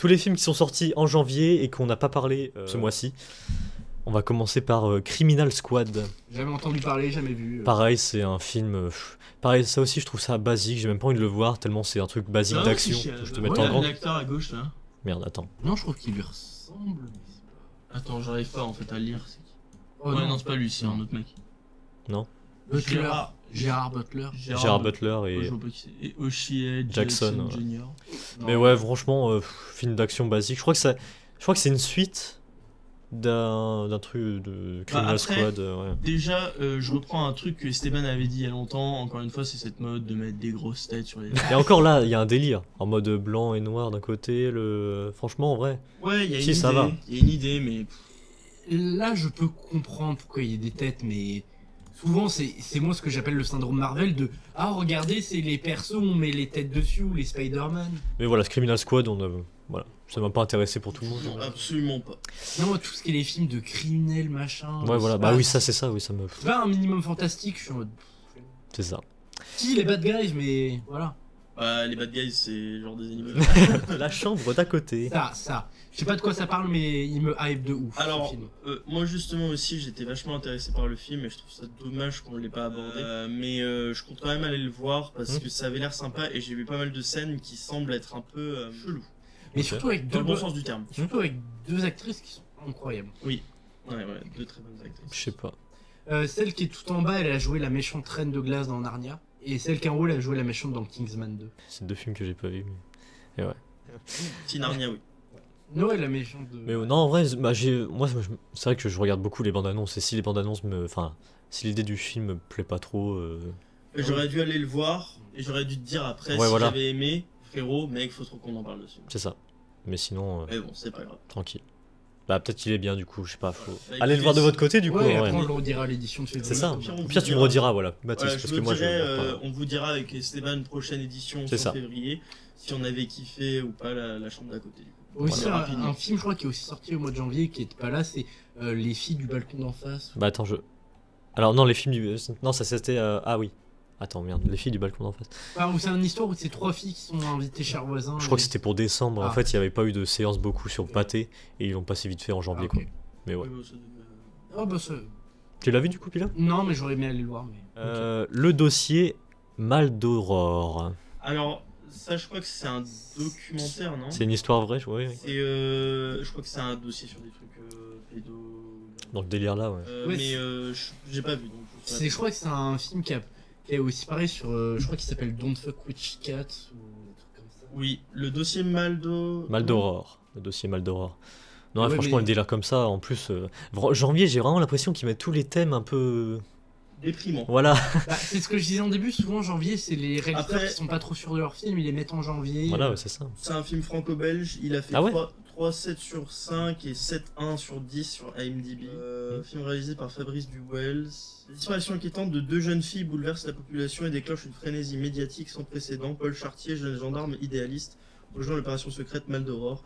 tous les films qui sont sortis en janvier et qu'on n'a pas parlé ce mois-ci. On va commencer par Criminal Squad. Jamais entendu parler, jamais vu. Pareil, c'est un film... pareil, ça aussi, je trouve ça basique. J'ai même pas envie de le voir, tellement c'est un truc basique d'action. Je te mets en grand. L'acteur à gauche, là. Merde, attends. Non, je trouve qu'il lui ressemble. Attends, j'arrive pas en fait à lire. Oh, ouais, non, c'est pas lui, c'est un autre mec. Non. Gérard Butler. Gérard Butler et O'Shea Jackson Jr. Mais ouais, franchement, film d'action basique. Je crois que c'est une suite d'un truc de Criminal Squad. Ouais. Déjà, je reprends un truc que Esteban avait dit il y a longtemps. Encore une fois, c'est cette mode de mettre des grosses têtes sur les. Et encore là, il y a un délire en mode blanc et noir d'un côté. Franchement, en vrai. Ouais, il y a si, ça va. Il y a une idée, mais. Là, je peux comprendre pourquoi il y a des têtes, mais souvent, c'est moi ce que j'appelle le syndrome Marvel de ah, regardez, c'est les persos, on met les têtes dessus ou les Spider-Man. Mais voilà, ce Criminal Squad, voilà, ça m'a pas intéressé pour tout le monde. Non, absolument pas. Non, tout ce qui est les films de criminels, machin. Ouais, voilà, bah oui, ça c'est ça, oui, ça me. C'est pas un minimum fantastique, je suis en mode. C'est ça. Si, les bad guys, mais voilà. Les bad guys, c'est genre des animaux. La chambre d'à côté. Ça. Je sais pas de quoi ça parle, mais il me hype de ouf. Alors, moi justement aussi, j'étais vachement intéressé par le film et je trouve ça dommage qu'on l'ait pas abordé. Mais je compte quand même aller le voir parce que ça avait l'air sympa et j'ai vu pas mal de scènes qui semblent être un peu chelou. Mais surtout avec dans le bon sens du terme. Surtout avec deux actrices qui sont incroyables. Oui. Ouais, deux très bonnes actrices. Je sais pas. Celle qui est tout en bas, elle a joué la méchante reine de glace dans Narnia. Et celle qui est en haut, elle a joué la méchante dans Kingsman 2. C'est deux films que j'ai pas vus. Mais... Et ouais. Si Narnia, oui. Noël, la méchante de... Mais non, en vrai, bah, moi c'est vrai que je regarde beaucoup les bandes annonces. Et si les bandes annonces Enfin, si l'idée du film me plaît pas trop... J'aurais dû aller le voir et j'aurais dû te dire après si j'avais aimé. Frérot, mec, faut trop qu'on en parle dessus. C'est ça. Mais sinon... Mais bon, c'est pas grave. Tranquille. Bah peut-être qu'il est bien du coup, je sais pas, faut... Allez le voir de votre côté du coup. Ouais, après on le redira à l'édition de février. C'est ça, au pire tu me rediras, voilà, Mathis, parce que moi on vous dira avec Esteban, prochaine édition sur février, si on avait kiffé ou pas la chambre d'à côté du coup. Aussi un film je crois qui est aussi sorti au mois de janvier, qui est pas là, c'est Les filles du balcon d'en face. Bah attends, alors non, les filles du... Non, ça c'était... Ah oui. Attends, merde, les filles du balcon d'en face. C'est une histoire où c'est trois filles qui sont invitées chez leur voisin. Je crois que c'était pour décembre. En fait, il n'y avait pas eu de séance beaucoup sur Pâté et ils l'ont passé vite fait en janvier, quoi. Mais ouais. Tu l'as vu du coup, Pila? Non, mais j'aurais aimé aller le voir. Mais... Le dossier Mal d'Aurore. Alors, ça, je crois que c'est un documentaire, non? C'est une histoire vraie, oui. Je crois que c'est un dossier sur des trucs pédo. Dans le délire là, ouais. Mais j'ai pas vu. Donc je crois que c'est un film qui est aussi pareil sur. Je crois qu'il s'appelle Don't Fuck Witch Cat ou un truc comme ça. Oui, le dossier Mal d'Aurore. Le dossier Mal d'Aurore. Non, franchement, le délire comme ça, en plus. Janvier, j'ai vraiment l'impression qu'ils mettent tous les thèmes un peu. Déprimant. Voilà. C'est ce que je disais en début, souvent janvier, c'est les réalisateurs qui sont pas trop sûrs de leur film, ils les mettent en janvier. Voilà, c'est ça. C'est un film franco-belge, il a fait 3,7 sur 5 et 7,1 sur 10 sur IMDb. Film réalisé par Fabrice Duwels. La disparition inquiétante de deux jeunes filles bouleverse la population et déclenche une frénésie médiatique sans précédent. Paul Chartier, jeune gendarme idéaliste, rejoint l'opération secrète Mal d'Aurore,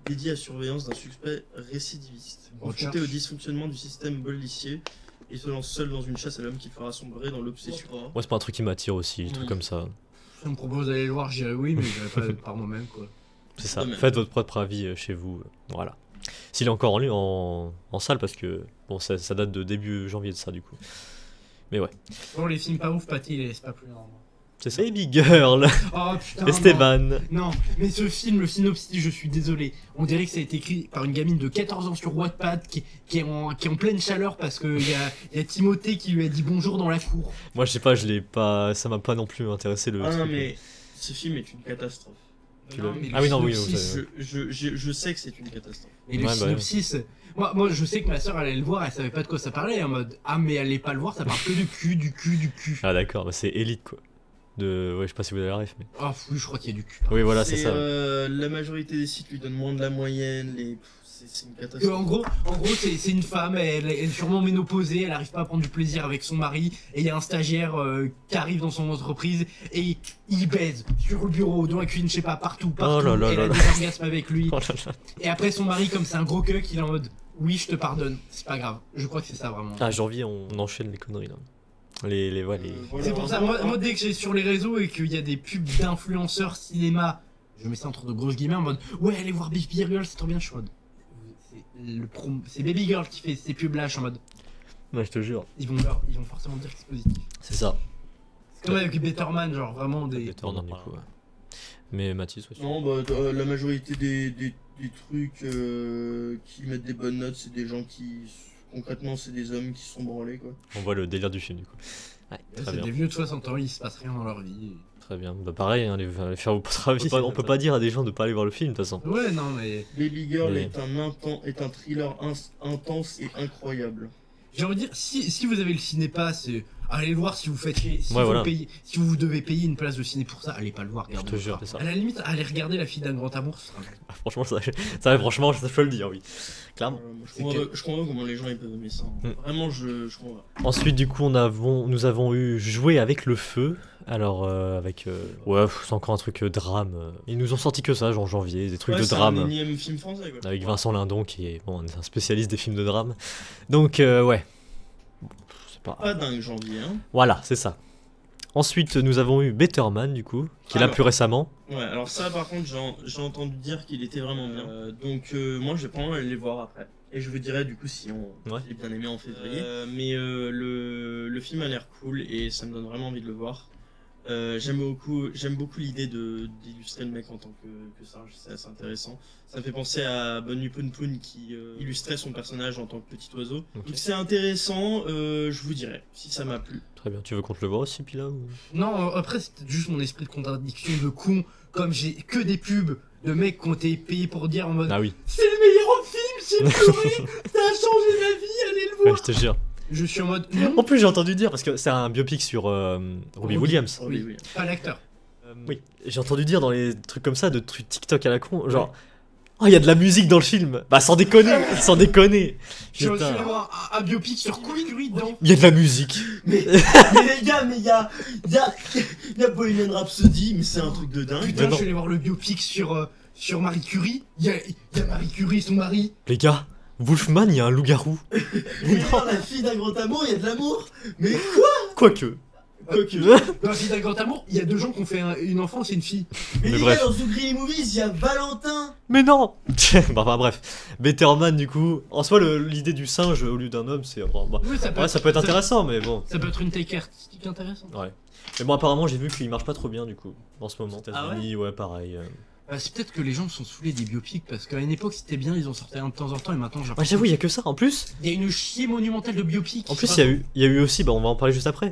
dédiée à surveillance d'un suspect récidiviste. Confronté au dysfonctionnement du système policier, il se lance seul dans une chasse à l'homme qui le fera sombrer dans l'obsession. Moi, c'est pas un truc qui m'attire aussi, des trucs comme ça. Si on me propose d'aller le voir, je dirais oui, mais je vais pas par moi-même, quoi. C'est ça, faites votre propre avis chez vous, voilà. S'il est encore en salle, parce que bon, ça date de début janvier de ça, du coup. Mais ouais. Bon, les films pas ouf, Pathé, il laisse pas plus normalement. C'est ça. Baby Girl. Oh putain. Esteban. Non, mais ce film, le synopsis, je suis désolé. On dirait que ça a été écrit par une gamine de 14 ans sur Wattpad qui est en pleine chaleur parce que y a Timothée qui lui a dit bonjour dans la cour. Moi, je sais pas, ça m'a pas non plus intéressé le. Ah non, mais ce film est une catastrophe. Ah oui, non, oui. Je sais que c'est une catastrophe. Et le synopsis. Moi, je sais que ma soeur allait le voir, elle savait pas de quoi ça parlait, en mode ah, mais elle allait pas le voir, ça parle que du cul. Ah d'accord, bah, c'est Elite quoi. Ouais, je sais pas si vous avez la ref, mais. Ah oui, je crois qu'il y a du cul. Oui, voilà, c'est ça. La majorité des sites lui donnent moins de la moyenne, c'est une catastrophe. En gros, c'est une femme, elle est sûrement ménopausée, elle arrive pas à prendre du plaisir avec son mari, et il y a un stagiaire qui arrive dans son entreprise, et il baise sur le bureau, dans la cuisine, je sais pas, partout, elle a des orgasmes avec lui. Et après son mari, comme c'est un gros cuck, il est en mode, oui, je te pardonne, c'est pas grave. Je crois que c'est ça vraiment. Ah, janvier, on enchaîne les conneries là. C'est pour ça, moi dès que j'ai sur les réseaux et qu'il y a des pubs d'influenceurs cinéma, je mets ça entre de grosses guillemets en mode ouais, allez voir Baby Girl, c'est trop bien, je suis en mode. C'est Baby Girl qui fait ces pubs là, je suis en mode. Ouais, je te jure. Ils vont forcément dire que c'est positif. C'est ça. C'est comme avec Betterman, genre vraiment des. Betterman, du coup, ouais. Mais Mathis aussi. Non, bah la majorité des trucs qui mettent des bonnes notes, c'est des gens qui. Concrètement, c'est des hommes qui se sont branlés, quoi. On voit le délire du film, du coup. Ouais, très bien. C'est des vieux de 60 ans, il se passe rien dans leur vie. Très bien. Bah pareil, hein, allez faire votre avis. On peut pas dire à des gens de pas aller voir le film, de toute façon. Ouais, non, mais. Baby Girl est un thriller intense et incroyable. J'ai envie de dire, si vous avez le cinépass, allez le voir si vous faites chier. Si, si vous devez payer une place de ciné pour ça, allez pas le voir, regardez. Je te jure, c'est ça. À la limite, allez regarder La fille d'un grand amour. Franchement, ça franchement, je peux le dire, oui. Clairement. Je comprends comment les gens ils peuvent aimer ça. Vraiment, je comprends. Ensuite, du coup, nous avons eu Jouer avec le feu. Alors, ouais, c'est encore un truc drame. Ils nous ont sorti que ça, genre janvier, des trucs de drame. C'est un énième film français, quoi. Avec Vincent Lindon, qui est un spécialiste des films de drame. Donc, ouais. C'est pas dingue, janvier, hein. Voilà, c'est ça. Ensuite, nous avons eu Betterman, du coup, qui est là plus récemment. Ouais, alors ça, par contre, j'ai entendu dire qu'il était vraiment bien. Donc, moi, je vais probablement aller les voir après. Et je vous dirai du coup si j'ai bien aimé en février. Mais le film a l'air cool et ça me donne vraiment envie de le voir. J'aime beaucoup l'idée d'illustrer le mec en tant que singe, c'est assez intéressant. Ça me fait penser à Bonne Nuit Poun Poun qui illustrait son personnage en tant que petit oiseau. Okay. Donc c'est intéressant, je vous dirai si ça m'a plu. Très bien, tu veux qu'on te le voit aussi, Pila ou... Non, après c'est juste mon esprit de contradiction de con, comme j'ai que des pubs de mecs qui ont été payés pour dire en mode ah oui. C'est le meilleur film, j'ai pleuré, ça a changé ma vie, allez le voir. Ouais, je te jure. Je suis en mode. En plus, j'ai entendu dire, parce que c'est un biopic sur Robbie Williams. Oui, pas l'acteur. Oui, j'ai entendu dire dans les trucs comme ça, de trucs TikTok à la con, genre. Oh, il y a de la musique dans le film. Bah, sans déconner, sans déconner. Je vais avoir un biopic sur Queen dedans. Il y a de la musique. Mais les gars, il y a Bohemian Rhapsody, mais c'est un truc de dingue. Putain, je vais aller voir le biopic sur Marie Curie. Il y a Marie Curie et son mari. Les gars. Wolfman, il y a un loup-garou. Mais non, La fille d'un grand amour, il y a de l'amour. Mais quoi? Quoique. Dans La fille d'un grand amour, il y a deux gens qui ont fait une enfant, c'est une fille. Mais les gars, dans Zougri Movies, il y a Valentin. Mais non. Enfin bref. Betterman, du coup. En soi, l'idée du singe au lieu d'un homme, c'est. Oui, ça peut être intéressant, mais bon. Ça peut être une take artistique intéressante. Ouais. Mais bon, apparemment, j'ai vu qu'il marche pas trop bien, du coup, en ce moment. Ah ouais, pareil. C'est peut-être que les gens sont saoulés des biopics parce qu'à une époque c'était bien, ils en sortaient un de temps en temps et maintenant j'ai. Ouais, j'avoue, il y a que ça en plus. Il y a une chier monumentale de biopics. En plus, il y a eu aussi, bah on va en parler juste après.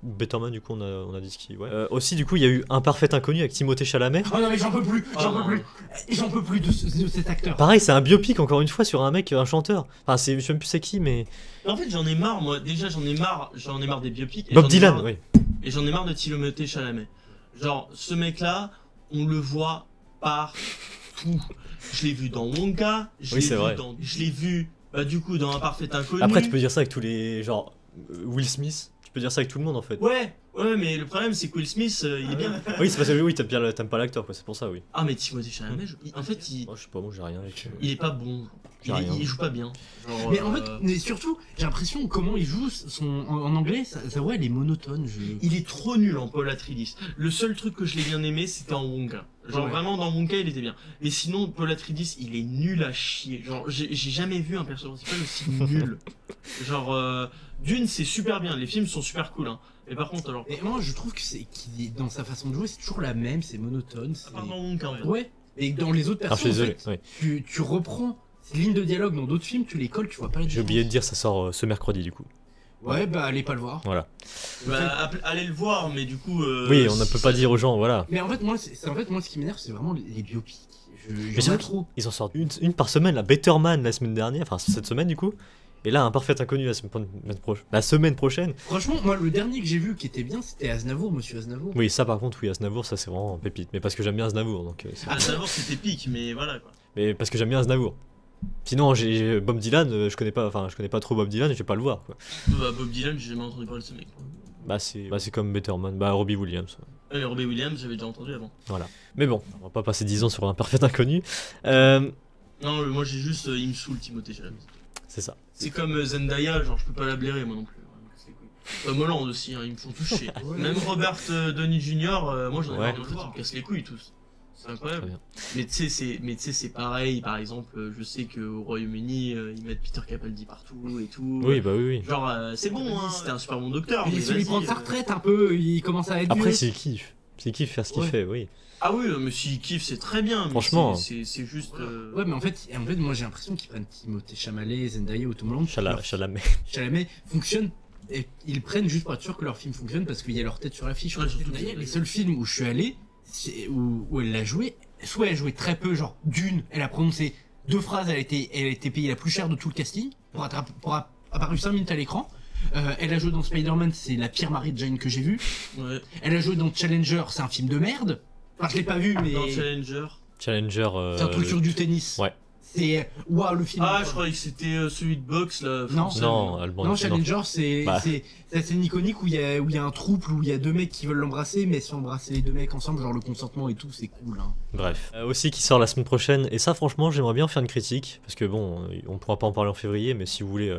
Betterman, du coup, on a dit ce qui. Ouais. Aussi, du coup, il y a eu Un Parfait Inconnu avec Timothée Chalamet. Oh non, mais j'en peux plus, j'en peux plus de cet acteur. Pareil, c'est un biopic encore une fois sur un mec, un chanteur. Enfin, je sais même plus c'est qui, mais. En fait, j'en ai marre, moi. Déjà, j'en ai marre des biopics. Bob Dylan, oui. Et j'en ai marre de Timothée Chalamet. Genre, ce mec-là, on le voit partout. Je l'ai vu dans Wonka, je l'ai vu bah du coup dans Un Parfait Inconnu. Après tu peux dire ça avec tous les genre Will Smith, tu peux dire ça avec tout le monde en fait. Ouais, mais le problème c'est que Will Smith il est bien. Oui, c'est parce que t'aimes pas l'acteur quoi, c'est pour ça oui. Ah mais Timothée Chalamet, en fait moi je sais pas, moi j'ai rien avec. Il est pas bon. Il joue pas bien. Genre, mais en fait, mais surtout, j'ai l'impression comment il joue en anglais, ça ouais, il est monotone. Il est trop nul en Paul Atreides. Le seul truc que je l'ai bien aimé, c'était en Wonka. Genre vraiment dans Wonka, il était bien. Mais sinon, Paul Atreides, il est nul à chier. Genre, j'ai jamais vu un personnage principal aussi nul. Genre, Dune, c'est super bien. Les films sont super cool. Hein. Mais par contre, alors. Et moi, je trouve que qu'il est dans sa façon de jouer, c'est toujours la même, c'est monotone. Dans Wonka, ouais. Et dans les autres personnes, tu reprends. Ces lignes de dialogue dans d'autres films, tu les colles, tu vois pas les. J'ai oublié de dire, ça sort ce mercredi du coup. Ouais, bah allez pas le voir. Voilà. Bah, allez le voir, mais du coup. Oui, on ne peut pas dire aux gens, voilà. Mais en fait, moi, ce qui m'énerve, c'est vraiment les biopics. Mais j'aime trop. Ils en sortent une par semaine, la Betterman la semaine dernière, enfin cette semaine du coup. Et là, Un Parfait Inconnu la semaine prochaine. Franchement, moi, le dernier que j'ai vu qui était bien, c'était Aznavour, Monsieur Aznavour. Oui, ça par contre, oui, Aznavour, ça c'est vraiment pépite. Mais parce que j'aime bien Aznavour, donc. Aznavour, c'était pique, mais voilà quoi. Mais parce que j'aime bien Aznavour. Sinon, j'ai Bob Dylan, je connais pas trop Bob Dylan, je vais pas le voir quoi. Bah, Bob Dylan, j'ai jamais entendu parler de ce mec. Bah, c'est comme Betterman, bah, Robbie Williams. Ouais, Robbie Williams, j'avais déjà entendu avant. Voilà. Mais bon, on va pas passer 10 ans sur Un Parfait Inconnu. Non, moi j'ai juste, il me saoule Timothée Chalamet. C'est ça. C'est comme Zendaya, genre je peux pas la blairer moi non plus. Tom Holland aussi, hein, ils me font tous chier. Même Robert Downey Jr., moi j'en ai marre de voir, ils me cassent les couilles tous. C'est incroyable. Mais tu sais, c'est pareil. Par exemple, je sais qu'au Royaume-Uni, ils mettent Peter Capaldi partout et tout. Oui, bah oui. Genre, c'est bon, hein, c'était un super bon docteur. Il se lui prend sa retraite un peu, il commence à être Après, vieux. c'est kiff. C'est kiff faire ce qu'il fait, oui. Ah oui, mais s'il kiffe, c'est très bien. Franchement. C'est juste. Ouais, mais en fait, moi j'ai l'impression qu'ils prennent Timothée Chalamet, Zendaya ou Tom Holland. Chalamet fonctionne. Et ils prennent juste pour être sûr que leur film fonctionne parce qu'il y a leur tête sur l'affiche. D'ailleurs, les seuls films où je suis allé, où elle l'a joué, soit elle a joué très peu, genre d'une, elle a prononcé 2 phrases, elle a été payée la plus chère de tout le casting, pour apparu 5 minutes à l'écran. Elle a joué dans Spider-Man, c'est la pire Mary Jane que j'ai vue. Ouais. Elle a joué dans Challenger, c'est un film de merde. Enfin, je l'ai pas vu, mais. Dans Challenger. C'est un truc sur du tennis. Ouais. C'est. Waouh, le film. Ah, je croyais que c'était celui de boxe là. Non, Challenger, c'est la scène iconique où il y a un trouble, où il y a 2 mecs qui veulent l'embrasser, mais si on embrasser les 2 mecs ensemble, genre le consentement et tout, c'est cool. Hein. Bref. Aussi qui sort la semaine prochaine, et ça, franchement, j'aimerais bien faire une critique, parce que bon, on pourra pas en parler en février, mais si vous voulez.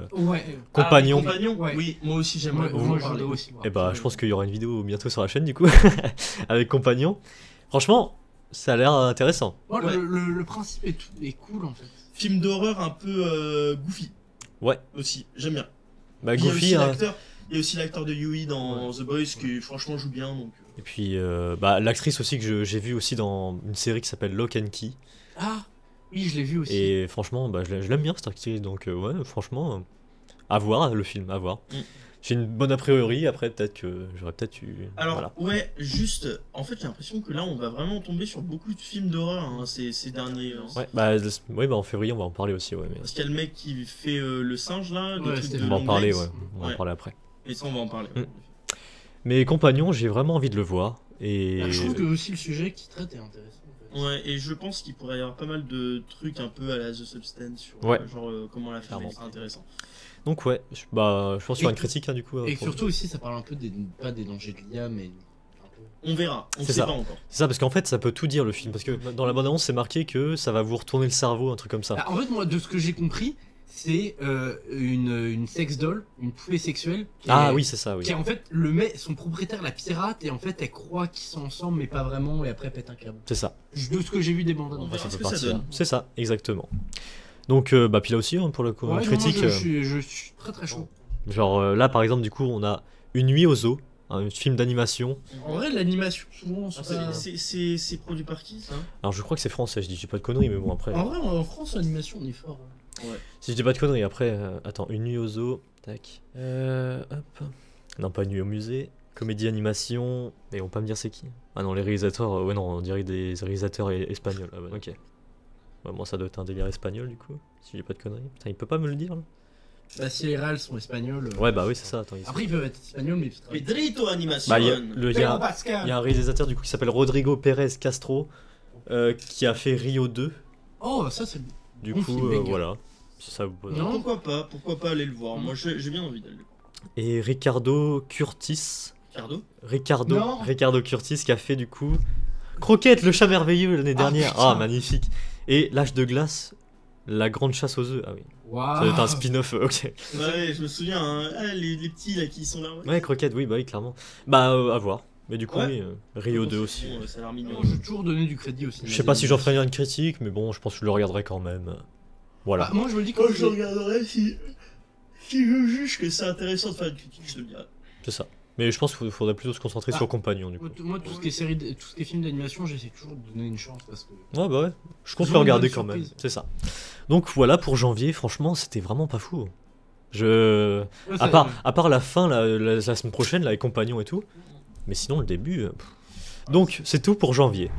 Compagnon. Ouais. Oui, moi aussi j'aimerais en parler aussi. Et bah, je pense qu'il y aura une vidéo bientôt sur la chaîne, du coup, avec Compagnon. Franchement. Ça a l'air intéressant. Ouais. Le principe est cool en fait. Film d'horreur un peu goofy. Ouais. Aussi, j'aime bien. Bah, goofy. Il y a aussi l'acteur de Yui dans The Boys qui franchement joue bien. Donc... Et puis l'actrice aussi que j'ai vue aussi dans une série qui s'appelle Lock and Key. Ah oui, je l'ai vu aussi. Et franchement, bah, je l'aime bien cette actrice. Donc ouais, franchement, à voir le film, à voir. J'ai une bonne a priori, après peut-être que j'aurais peut-être eu... Alors voilà. ouais, juste, en fait j'ai l'impression que là on va vraiment tomber sur beaucoup de films d'horreur hein, ces derniers... Ouais, bah en février on va en parler aussi, ouais. Mais... Parce qu'il y a le mec qui fait le singe là, on va en parler, ouais. On va en parler après. Et ça on va en parler. Mais Compagnon, j'ai vraiment envie de le voir. Et... je trouve que aussi le sujet qu'il traite est intéressant. En fait. Ouais, et je pense qu'il pourrait y avoir pas mal de trucs un peu à la The Substance sur genre comment la faire, c'est intéressant. Donc ouais, je pense qu'il y aura une critique hein, du coup. Et surtout aussi ça parle un peu pas des dangers de l'IA mais... On verra, on sait pas encore. C'est ça, parce qu'en fait ça peut tout dire le film, parce que dans la bande-annonce c'est marqué que ça va vous retourner le cerveau, un truc comme ça. En fait moi de ce que j'ai compris, c'est une sex doll, une poupée sexuelle. Oui c'est ça, oui. Qui en fait, son propriétaire la pirate et en fait elle croit qu'ils sont ensemble mais pas vraiment et après elle pète un câble. C'est ça. De ce que j'ai vu des bandes annonces. C'est ça, exactement. Donc puis là aussi hein, pour le coup, critique. Je suis très très chaud. Genre là par exemple du coup on a Une nuit au zoo, un film d'animation. En vrai l'animation souvent c'est produit par qui ça? Alors je crois que c'est français, je dis pas de conneries mais bon après. En vrai en France l'animation on est fort. Ouais. Si je dis pas de conneries après, attends, Une nuit au zoo, tac. Hop. Non pas Une nuit au musée. Comédie animation, mais on va pas me dire c'est qui. Ah non les réalisateurs, ouais non on dirait des réalisateurs espagnols. Ah ouais, ok. Ouais, bon ça doit être un délire espagnol du coup, si j'ai pas de conneries. Putain il peut pas me le dire là. Bah si les réals sont espagnols... Ouais bah oui c'est ça, attends. Après ils peuvent être espagnols mais... Pedrito Animation. Bah il y a un réalisateur du coup qui s'appelle Rodrigo Pérez Castro, qui a fait Rio 2. Oh ça c'est... Du coup voilà. Si ça vous... Non pourquoi pas aller le voir, moi j'ai bien envie d'aller le voir. Et Ricardo Curtis. Ricardo Curtis qui a fait du coup Croquette, le chat merveilleux l'année dernière. Ah magnifique. Et L'âge de glace, la grande chasse aux œufs. Ah oui. Wow. Ça doit être un spin-off, ok. Ouais, je me souviens, hein, les petits là qui sont là. Ouais, Croquette, oui, bah oui, clairement. Bah à voir. Mais du coup, oui, Rio 2 aussi. Ça a l'air mignon. Je vais toujours donner du crédit aussi. Je sais pas si j'en ferai une critique, mais bon, je pense que je le regarderai quand même. Voilà. Bah, moi je me dis que je regarderai si je juge que c'est intéressant de faire une critique, je te le dirai. C'est ça. Mais je pense qu'il faudrait plutôt se concentrer sur Compagnon du coup. Moi tout ce qui est films d'animation, j'essaie toujours de donner une chance parce que... Ouais bah ouais, je compte le regarder quand même, c'est ça. Donc voilà pour janvier, franchement c'était vraiment pas fou. À part la fin, la semaine prochaine, là, avec Compagnon et tout. Mais sinon le début... Donc c'est tout pour janvier.